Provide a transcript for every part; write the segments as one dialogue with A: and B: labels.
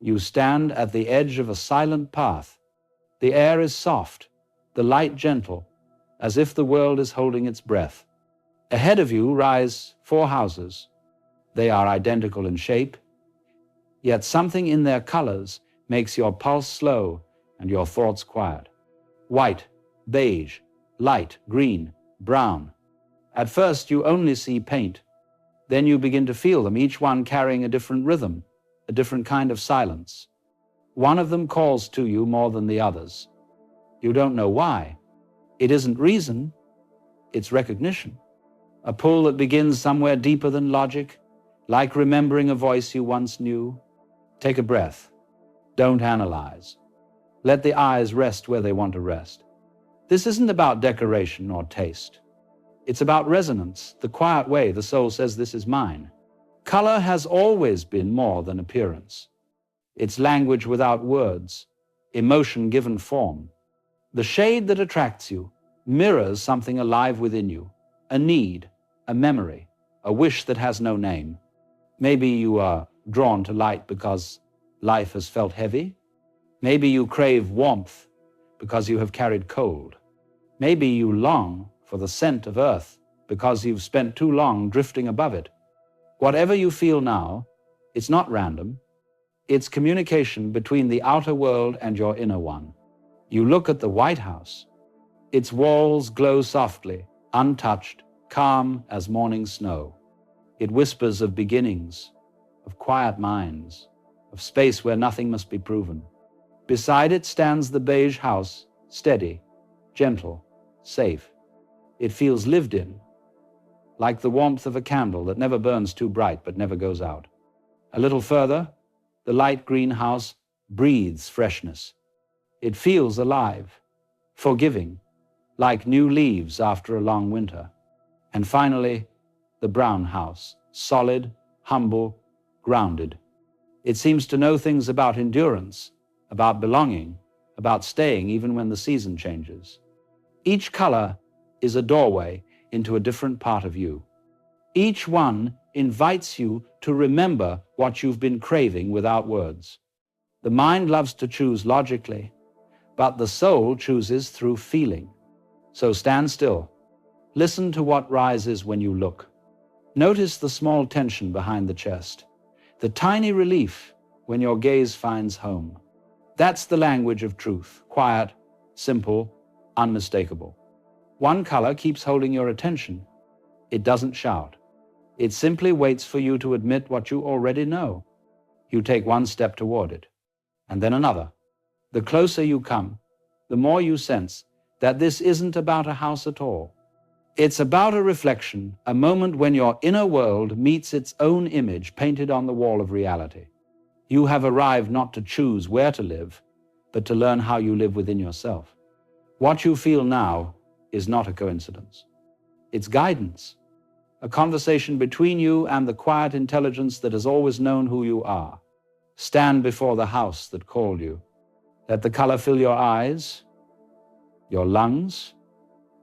A: You stand at the edge of a silent path. The air is soft, the light gentle, as if the world is holding its breath. Ahead of you rise 4 houses. They are identical in shape, yet something in their colors makes your pulse slow and your thoughts quiet. White, beige, light, green, brown. At first you only see paint. Then you begin to feel them, each one carrying a different rhythm, a different kind of silence. One of them calls to you more than the others. You don't know why. It isn't reason, it's recognition. A pull that begins somewhere deeper than logic, like remembering a voice you once knew. Take a breath. Don't analyze. Let the eyes rest where they want to rest. This isn't about decoration or taste. It's about resonance, the quiet way the soul says, this is mine. Color has always been more than appearance. It's language without words, emotion given form. The shade that attracts you mirrors something alive within you, a need, a memory, a wish that has no name. Maybe you are drawn to light because life has felt heavy. Maybe you crave warmth because you have carried cold. Maybe you long for the scent of earth because you've spent too long drifting above it. Whatever you feel now, it's not random. It's communication between the outer world and your inner one. You look at the White House. Its walls glow softly, untouched, calm as morning snow. It whispers of beginnings, of quiet minds, of space where nothing must be proven. Beside it stands the beige house, steady, gentle, safe. It feels lived in, like the warmth of a candle that never burns too bright but never goes out. A little further, the light green house breathes freshness. It feels alive, forgiving, like new leaves after a long winter. And finally, the brown house, solid, humble, grounded. It seems to know things about endurance, about belonging, about staying even when the season changes. Each color is a doorway into a different part of you. Each one invites you to remember what you've been craving without words. The mind loves to choose logically, but the soul chooses through feeling. So stand still. Listen to what rises when you look. Notice the small tension behind the chest, the tiny relief when your gaze finds home. That's the language of truth, quiet, simple, unmistakable. One color keeps holding your attention. It doesn't shout. It simply waits for you to admit what you already know. You take one step toward it, and then another. The closer you come, the more you sense that this isn't about a house at all. It's about a reflection, a moment when your inner world meets its own image painted on the wall of reality. You have arrived not to choose where to live, but to learn how you live within yourself. What you feel now is not a coincidence. It's guidance, a conversation between you and the quiet intelligence that has always known who you are. Stand before the house that called you. Let the color fill your eyes, your lungs,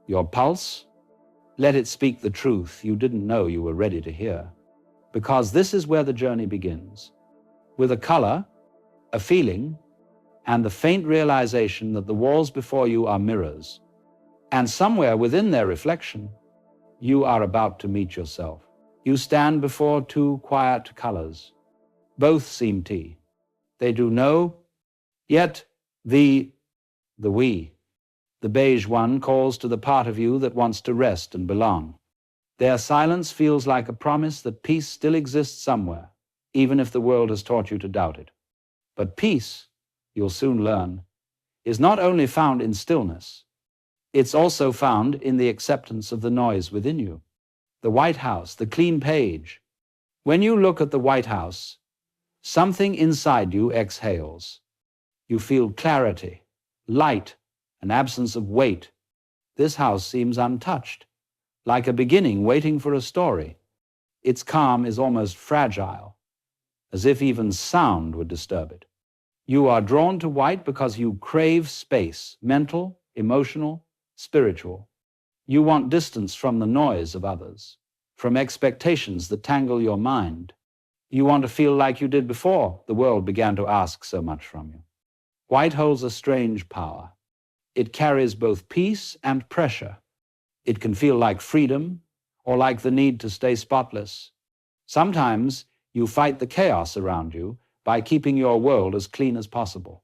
A: your pulse. Let it speak the truth you didn't know you were ready to hear. Because this is where the journey begins. With a color, a feeling, and the faint realization that the walls before you are mirrors. And somewhere within their reflection, you are about to meet yourself. You stand before 2 quiet colors. Both seem tea. They do know, yet the beige one calls to the part of you that wants to rest and belong. Their silence feels like a promise that peace still exists somewhere, even if the world has taught you to doubt it. But peace, you'll soon learn, is not only found in stillness, it's also found in the acceptance of the noise within you. The White House, the clean page. When you look at the White House, something inside you exhales. You feel clarity, light, an absence of weight. This house seems untouched, like a beginning waiting for a story. Its calm is almost fragile, as if even sound would disturb it. You are drawn to white because you crave space, mental, emotional, spiritual. You want distance from the noise of others, from expectations that tangle your mind. You want to feel like you did before the world began to ask so much from you. White holds a strange power. It carries both peace and pressure. It can feel like freedom or like the need to stay spotless. Sometimes you fight the chaos around you by keeping your world as clean as possible.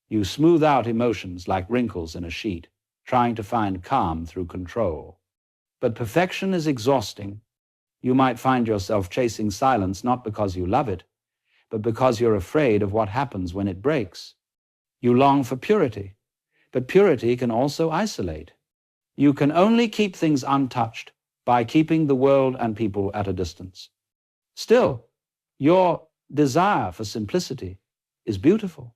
A: You smooth out emotions like wrinkles in a sheet, trying to find calm through control. But perfection is exhausting. You might find yourself chasing silence not because you love it, but because you're afraid of what happens when it breaks. You long for purity, but purity can also isolate. You can only keep things untouched by keeping the world and people at a distance. Still, your desire for simplicity is beautiful.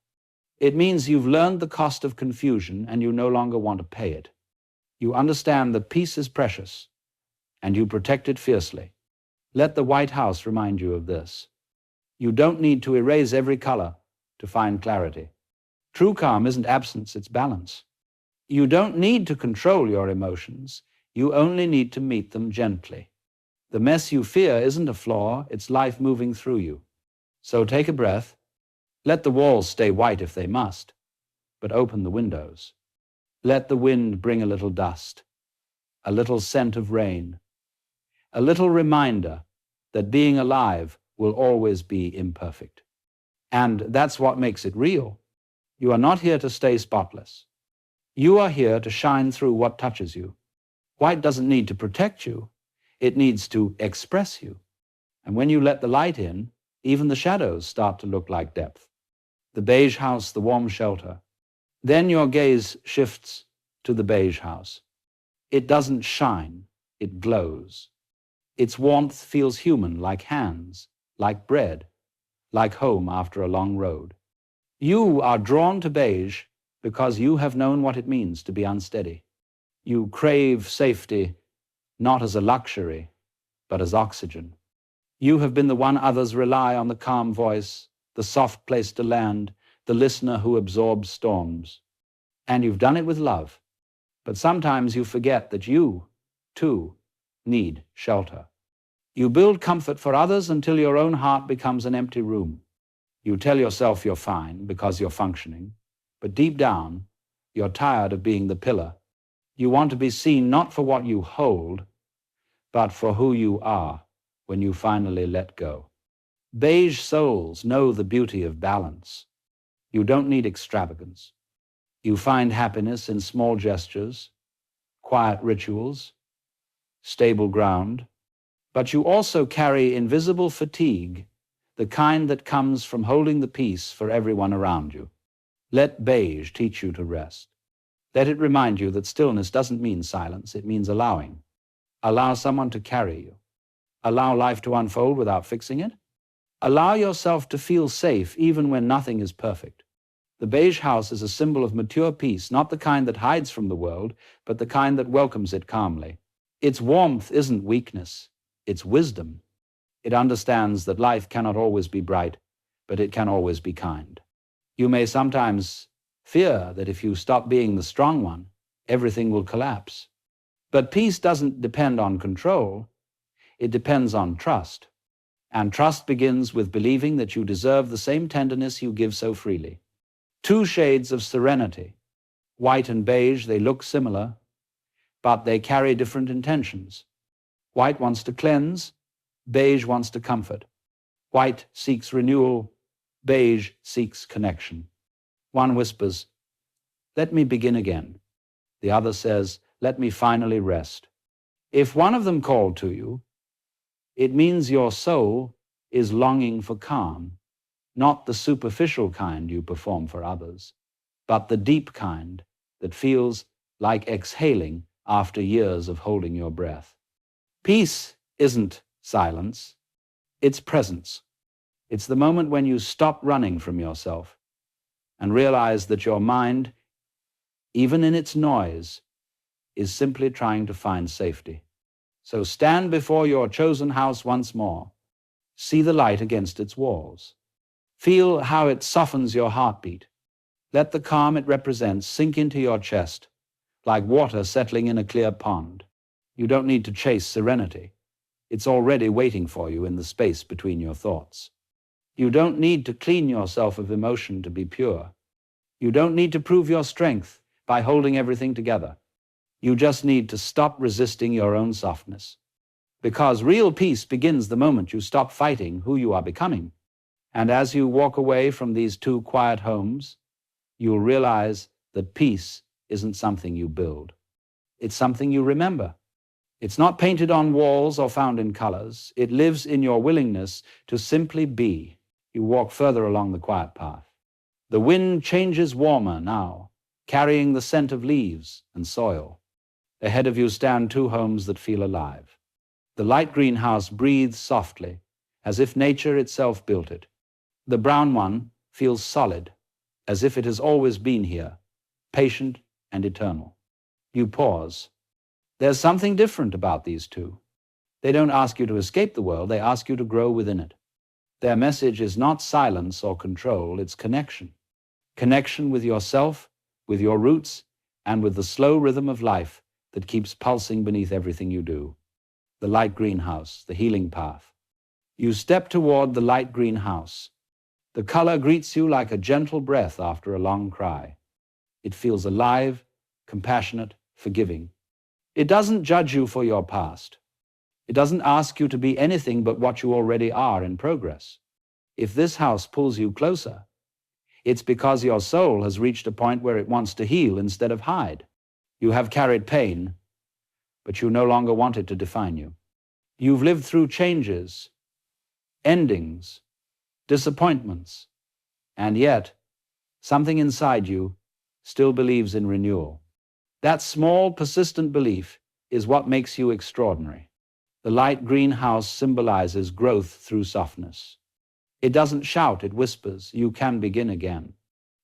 A: It means you've learned the cost of confusion and you no longer want to pay it. You understand that peace is precious and you protect it fiercely. Let the White House remind you of this. You don't need to erase every color to find clarity. True calm isn't absence, it's balance. You don't need to control your emotions. You only need to meet them gently. The mess you fear isn't a flaw, it's life moving through you. So take a breath. Let the walls stay white if they must, but open the windows. Let the wind bring a little dust, a little scent of rain, a little reminder that being alive will always be imperfect. And that's what makes it real. You are not here to stay spotless. You are here to shine through what touches you. White doesn't need to protect you. It needs to express you. And when you let the light in, even the shadows start to look like depth. The beige house, the warm shelter. Then your gaze shifts to the beige house. It doesn't shine, it glows. Its warmth feels human, like hands, like bread, like home after a long road. You are drawn to beige because you have known what it means to be unsteady. You crave safety not as a luxury, but as oxygen. You have been the one others rely on, the calm voice, the soft place to land, the listener who absorbs storms. And you've done it with love. But sometimes you forget that you, too, need shelter. You build comfort for others until your own heart becomes an empty room. You tell yourself you're fine because you're functioning, but deep down, you're tired of being the pillar. You want to be seen not for what you hold, but for who you are when you finally let go. Beige souls know the beauty of balance. You don't need extravagance. You find happiness in small gestures, quiet rituals, stable ground, but you also carry invisible fatigue, the kind that comes from holding the peace for everyone around you. Let beige teach you to rest. Let it remind you that stillness doesn't mean silence, it means allowing. Allow someone to carry you. Allow life to unfold without fixing it. Allow yourself to feel safe even when nothing is perfect. The beige house is a symbol of mature peace, not the kind that hides from the world, but the kind that welcomes it calmly. Its warmth isn't weakness, it's wisdom. It understands that life cannot always be bright, but it can always be kind. You may sometimes fear that if you stop being the strong one, everything will collapse. But peace doesn't depend on control, it depends on trust. And trust begins with believing that you deserve the same tenderness you give so freely. Two shades of serenity. White and beige, they look similar, but they carry different intentions. White wants to cleanse, beige wants to comfort. White seeks renewal, beige seeks connection. One whispers, "Let me begin again." The other says, "Let me finally rest." If one of them called to you, it means your soul is longing for calm, not the superficial kind you perform for others, but the deep kind that feels like exhaling after years of holding your breath. Peace isn't silence, it's presence. It's the moment when you stop running from yourself and realize that your mind, even in its noise, is simply trying to find safety. So stand before your chosen house once more. See the light against its walls. Feel how it softens your heartbeat. Let the calm it represents sink into your chest, like water settling in a clear pond. You don't need to chase serenity. It's already waiting for you in the space between your thoughts. You don't need to clean yourself of emotion to be pure. You don't need to prove your strength by holding everything together. You just need to stop resisting your own softness. Because real peace begins the moment you stop fighting who you are becoming. And as you walk away from these two quiet homes, you'll realize that peace isn't something you build. It's something you remember. It's not painted on walls or found in colors. It lives in your willingness to simply be. You walk further along the quiet path. The wind changes warmer now, carrying the scent of leaves and soil. Ahead of you stand two homes that feel alive. The light green house breathes softly, as if nature itself built it. The brown one feels solid, as if it has always been here, patient and eternal. You pause. There's something different about these two. They don't ask you to escape the world, they ask you to grow within it. Their message is not silence or control, it's connection. Connection with yourself, with your roots, and with the slow rhythm of life that keeps pulsing beneath everything you do. The light green house, the healing path. You step toward the light green house. The color greets you like a gentle breath after a long cry. It feels alive, compassionate, forgiving. It doesn't judge you for your past. It doesn't ask you to be anything but what you already are in progress. If this house pulls you closer, it's because your soul has reached a point where it wants to heal instead of hide. You have carried pain, but you no longer want it to define you. You've lived through changes, endings, disappointments, and yet something inside you still believes in renewal. That small, persistent belief is what makes you extraordinary. The light green house symbolizes growth through softness. It doesn't shout, it whispers, you can begin again.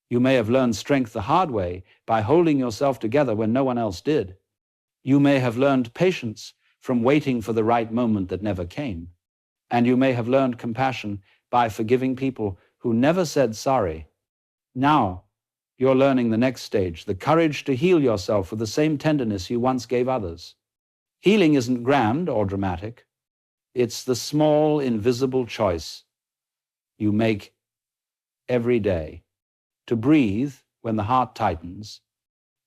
A: You may have learned strength the hard way by holding yourself together when no one else did. You may have learned patience from waiting for the right moment that never came. And you may have learned compassion by forgiving people who never said sorry. Now, you're learning the next stage, the courage to heal yourself with the same tenderness you once gave others. Healing isn't grand or dramatic. It's the small, invisible choice you make every day. To breathe when the heart tightens,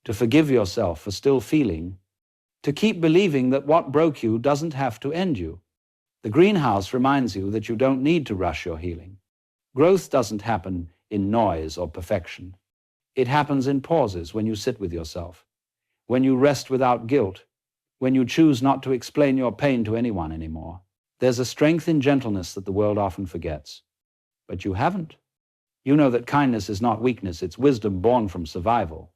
A: to forgive yourself for still feeling, to keep believing that what broke you doesn't have to end you. The greenhouse reminds you that you don't need to rush your healing. Growth doesn't happen in noise or perfection. It happens in pauses when you sit with yourself, when you rest without guilt, when you choose not to explain your pain to anyone anymore. There's a strength in gentleness that the world often forgets. But you haven't. You know that kindness is not weakness, it's wisdom born from survival.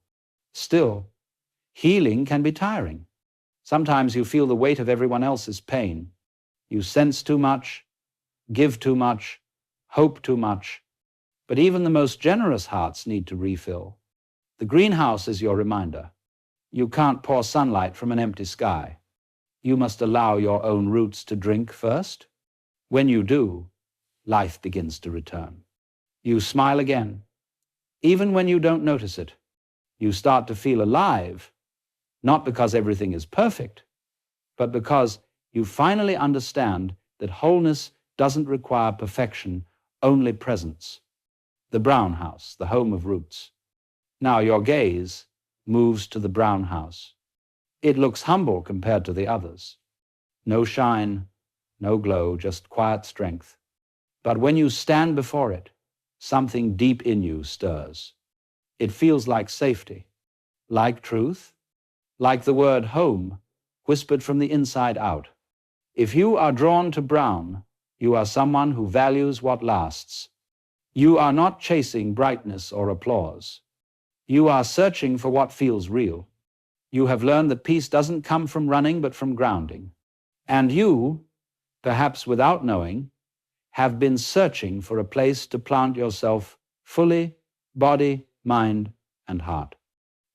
A: Still, healing can be tiring. Sometimes you feel the weight of everyone else's pain. You sense too much, give too much, hope too much. But even the most generous hearts need to refill. The greenhouse is your reminder. You can't pour sunlight from an empty sky. You must allow your own roots to drink first. When you do, life begins to return. You smile again. Even when you don't notice it, you start to feel alive, not because everything is perfect, but because you finally understand that wholeness doesn't require perfection, only presence. The brown house, the home of roots. Now your gaze moves to the brown house. It looks humble compared to the others. No shine, no glow, just quiet strength. But when you stand before it, something deep in you stirs. It feels like safety, like truth, like the word home, whispered from the inside out. If you are drawn to brown, you are someone who values what lasts. You are not chasing brightness or applause. You are searching for what feels real. You have learned that peace doesn't come from running, but from grounding. And you, perhaps without knowing, have been searching for a place to plant yourself fully, body, mind, and heart.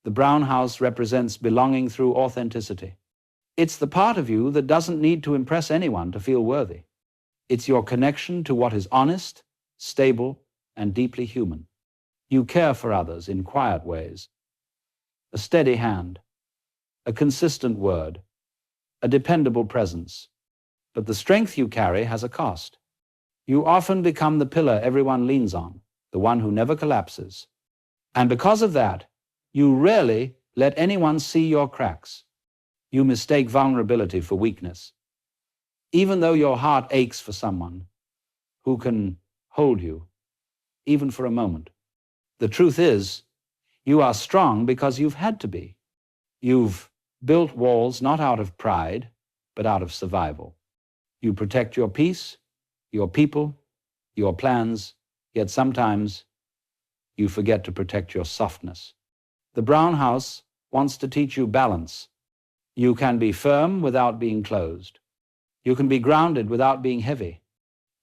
A: The brown house represents belonging through authenticity. It's the part of you that doesn't need to impress anyone to feel worthy. It's your connection to what is honest, stable, and deeply human. You care for others in quiet ways. A steady hand, a consistent word, a dependable presence. But the strength you carry has a cost. You often become the pillar everyone leans on, the one who never collapses. And because of that, you rarely let anyone see your cracks. You mistake vulnerability for weakness. Even though your heart aches for someone who can hold you, even for a moment, the truth is, you are strong because you've had to be. You've built walls not out of pride, but out of survival. You protect your peace, your people, your plans, yet sometimes you forget to protect your softness. The Brown House wants to teach you balance. You can be firm without being closed. You can be grounded without being heavy.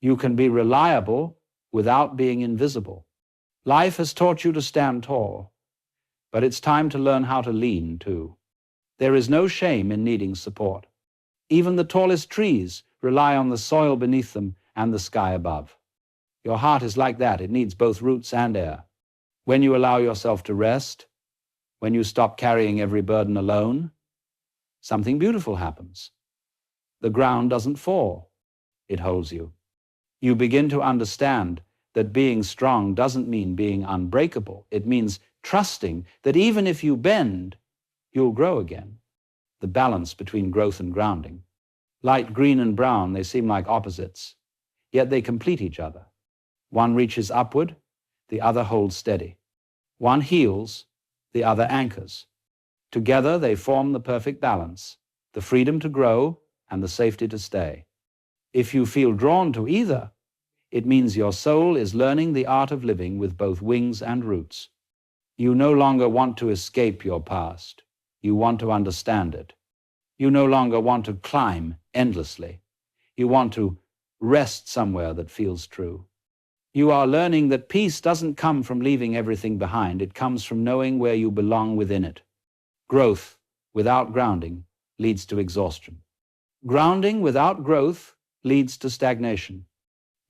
A: You can be reliable without being invisible. Life has taught you to stand tall, but it's time to learn how to lean too. There is no shame in needing support. Even the tallest trees rely on the soil beneath them and the sky above. Your heart is like that. It needs both roots and air. When you allow yourself to rest, when you stop carrying every burden alone, something beautiful happens. The ground doesn't fall. It holds you. You begin to understand that being strong doesn't mean being unbreakable. It means trusting that even if you bend, you'll grow again. The balance between growth and grounding. Light green and brown, they seem like opposites, yet they complete each other. One reaches upward, the other holds steady. One heals, the other anchors. Together they form the perfect balance, the freedom to grow and the safety to stay. If you feel drawn to either, it means your soul is learning the art of living with both wings and roots. You no longer want to escape your past. You want to understand it. You no longer want to climb endlessly. You want to rest somewhere that feels true. You are learning that peace doesn't come from leaving everything behind. It comes from knowing where you belong within it. Growth without grounding leads to exhaustion. Grounding without growth leads to stagnation.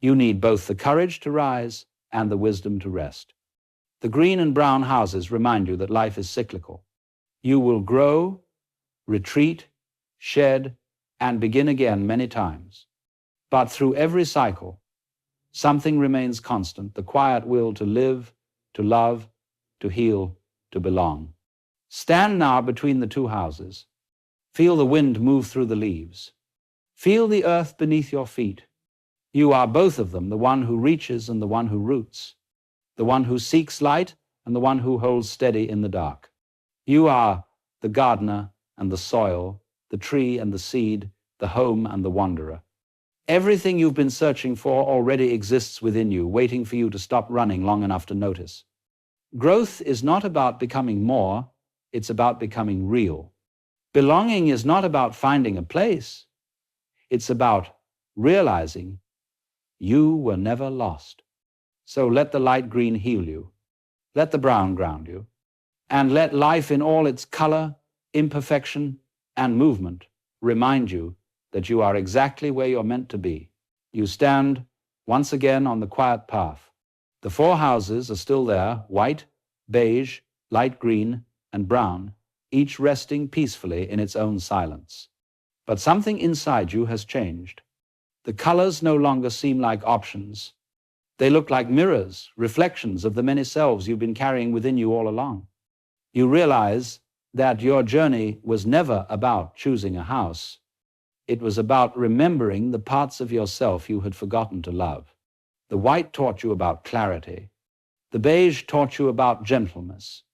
A: You need both the courage to rise and the wisdom to rest. The green and brown houses remind you that life is cyclical. You will grow, retreat, shed, and begin again many times. But through every cycle, something remains constant, the quiet will to live, to love, to heal, to belong. Stand now between the two houses. Feel the wind move through the leaves. Feel the earth beneath your feet. You are both of them, the one who reaches and the one who roots, the one who seeks light and the one who holds steady in the dark. You are the gardener and the soil, the tree and the seed, the home and the wanderer. Everything you've been searching for already exists within you, waiting for you to stop running long enough to notice. Growth is not about becoming more, it's about becoming real. Belonging is not about finding a place, it's about realizing you were never lost. So let the light green heal you, let the brown ground you, and let life in all its color, imperfection, and movement remind you that you are exactly where you're meant to be. You stand once again on the quiet path. The four houses are still there, white, beige, light green, and brown, each resting peacefully in its own silence. But something inside you has changed. The colors no longer seem like options. They look like mirrors, reflections of the many selves you've been carrying within you all along. You realize that your journey was never about choosing a house. It was about remembering the parts of yourself you had forgotten to love. The white taught you about clarity. The beige taught you about gentleness.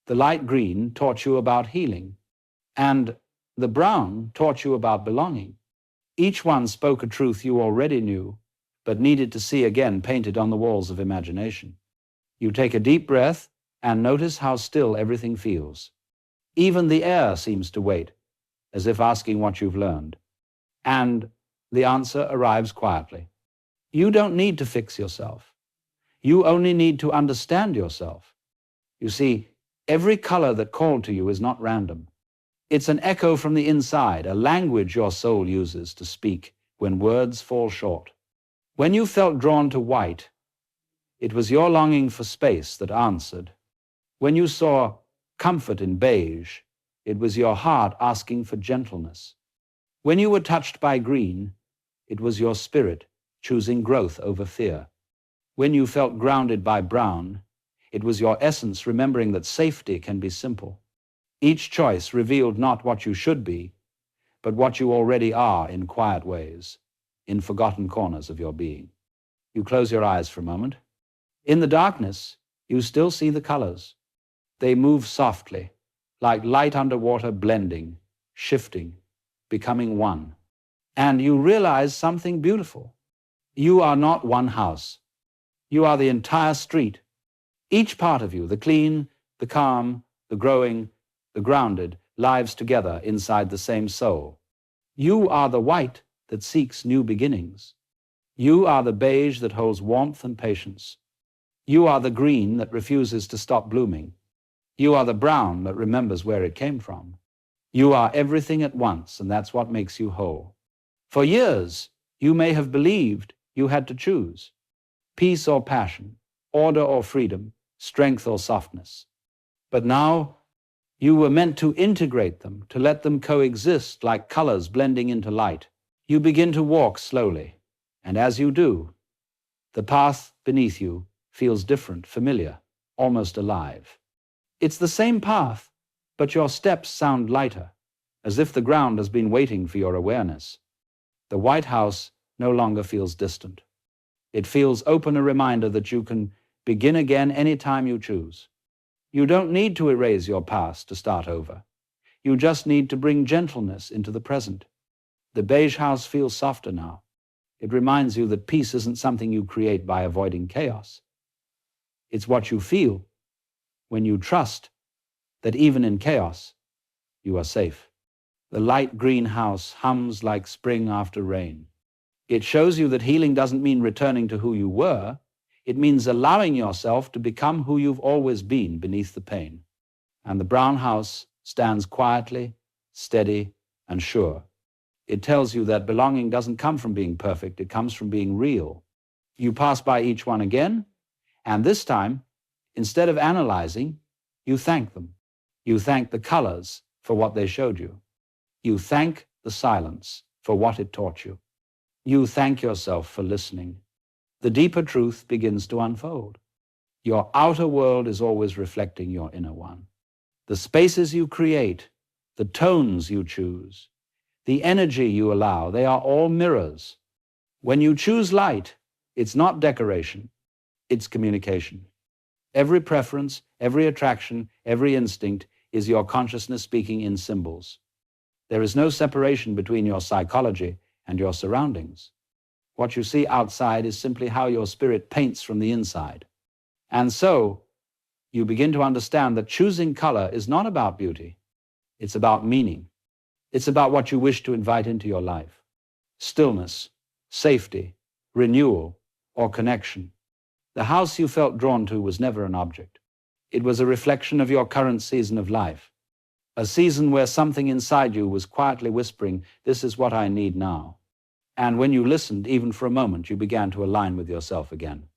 A: The light green taught you about healing. And the brown taught you about belonging. Each one spoke a truth you already knew, but needed to see again painted on the walls of imagination. You take a deep breath and notice how still everything feels. Even the air seems to wait, as if asking what you've learned. And the answer arrives quietly. You don't need to fix yourself. You only need to understand yourself. You see, every color that called to you is not random. It's an echo from the inside, a language your soul uses to speak when words fall short. When you felt drawn to white, it was your longing for space that answered. When you saw comfort in beige, it was your heart asking for gentleness. When you were touched by green, it was your spirit choosing growth over fear. When you felt grounded by brown, it was your essence remembering that safety can be simple. Each choice revealed not what you should be, but what you already are in quiet ways, in forgotten corners of your being. You close your eyes for a moment. In the darkness, you still see the colors. They move softly, like light underwater blending, shifting, becoming one. And you realize something beautiful. You are not one house. You are the entire street. Each part of you, the clean, the calm, the growing, the grounded, lives together inside the same soul. You are the white that seeks new beginnings. You are the beige that holds warmth and patience. You are the green that refuses to stop blooming. You are the brown that remembers where it came from. You are everything at once, and that's what makes you whole. For years, you may have believed you had to choose peace or passion, order or freedom, strength or softness. But now, you were meant to integrate them, to let them coexist like colors blending into light. You begin to walk slowly, and as you do, the path beneath you feels different, familiar, almost alive. It's the same path, but your steps sound lighter, as if the ground has been waiting for your awareness. The White House no longer feels distant. It feels open, a reminder that you can begin again any time you choose. You don't need to erase your past to start over. You just need to bring gentleness into the present. The beige house feels softer now. It reminds you that peace isn't something you create by avoiding chaos. It's what you feel when you trust that even in chaos, you are safe. The light green house hums like spring after rain. It shows you that healing doesn't mean returning to who you were. It means allowing yourself to become who you've always been beneath the pain. And the brown house stands quietly, steady, and sure. It tells you that belonging doesn't come from being perfect, it comes from being real. You pass by each one again, and this time, instead of analyzing, you thank them. You thank the colors for what they showed you. You thank the silence for what it taught you. You thank yourself for listening. The deeper truth begins to unfold. Your outer world is always reflecting your inner one. The spaces you create, the tones you choose, the energy you allow, they are all mirrors. When you choose light, it's not decoration, it's communication. Every preference, every attraction, every instinct is your consciousness speaking in symbols. There is no separation between your psychology and your surroundings. What you see outside is simply how your spirit paints from the inside. And so, you begin to understand that choosing color is not about beauty. It's about meaning. It's about what you wish to invite into your life. Stillness, safety, renewal, or connection. The house you felt drawn to was never an object. It was a reflection of your current season of life. A season where something inside you was quietly whispering, "This is what I need now." And when you listened, even for a moment, you began to align with yourself again.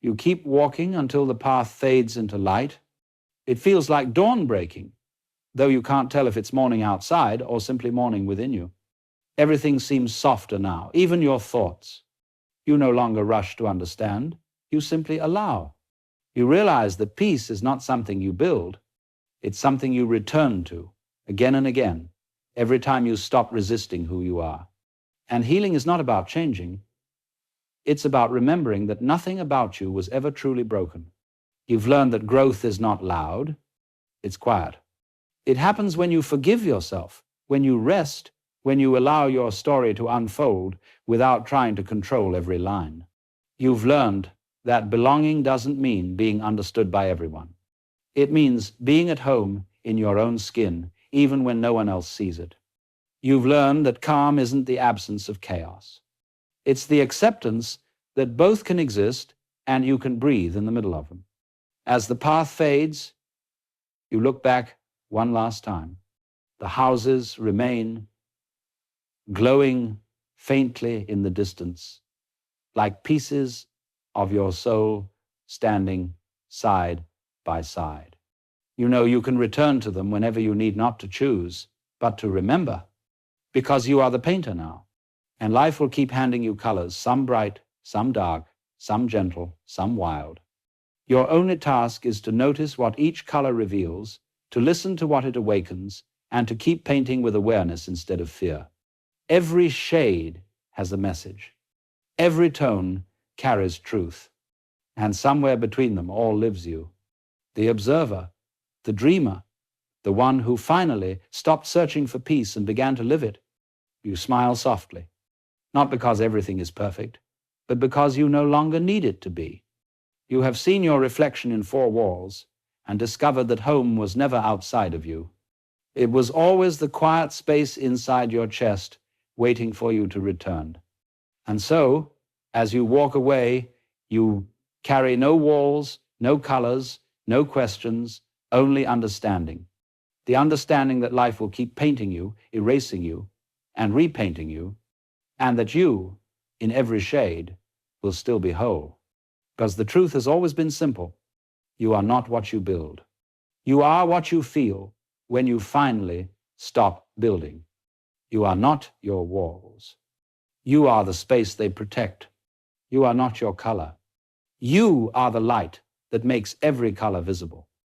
A: You keep walking until the path fades into light. It feels like dawn breaking, though you can't tell if it's morning outside or simply morning within you. Everything seems softer now, even your thoughts. You no longer rush to understand, you simply allow. You realize that peace is not something you build, it's something you return to again and again, every time you stop resisting who you are. And healing is not about changing. It's about remembering that nothing about you was ever truly broken. You've learned that growth is not loud, it's quiet. It happens when you forgive yourself, when you rest, when you allow your story to unfold without trying to control every line. You've learned that belonging doesn't mean being understood by everyone. It means being at home in your own skin, even when no one else sees it. You've learned that calm isn't the absence of chaos. It's the acceptance that both can exist and you can breathe in the middle of them. As the path fades, you look back one last time. The houses remain glowing faintly in the distance, like pieces of your soul standing side by side. You know you can return to them whenever you need not to choose, but to remember, because you are the painter now. And life will keep handing you colors, some bright, some dark, some gentle, some wild. Your only task is to notice what each color reveals, to listen to what it awakens, and to keep painting with awareness instead of fear. Every shade has a message. Every tone carries truth. And somewhere between them all lives you. The observer, the dreamer, the one who finally stopped searching for peace and began to live it. You smile softly, not because everything is perfect, but because you no longer need it to be. You have seen your reflection in four walls and discovered that home was never outside of you. It was always the quiet space inside your chest waiting for you to return. And so, as you walk away, you carry no walls, no colors, no questions, only understanding. The understanding that life will keep painting you, erasing you, and repainting you, and that you, in every shade, will still be whole. Because the truth has always been simple. You are not what you build. You are what you feel when you finally stop building. You are not your walls. You are the space they protect. You are not your color. You are the light that makes every color visible.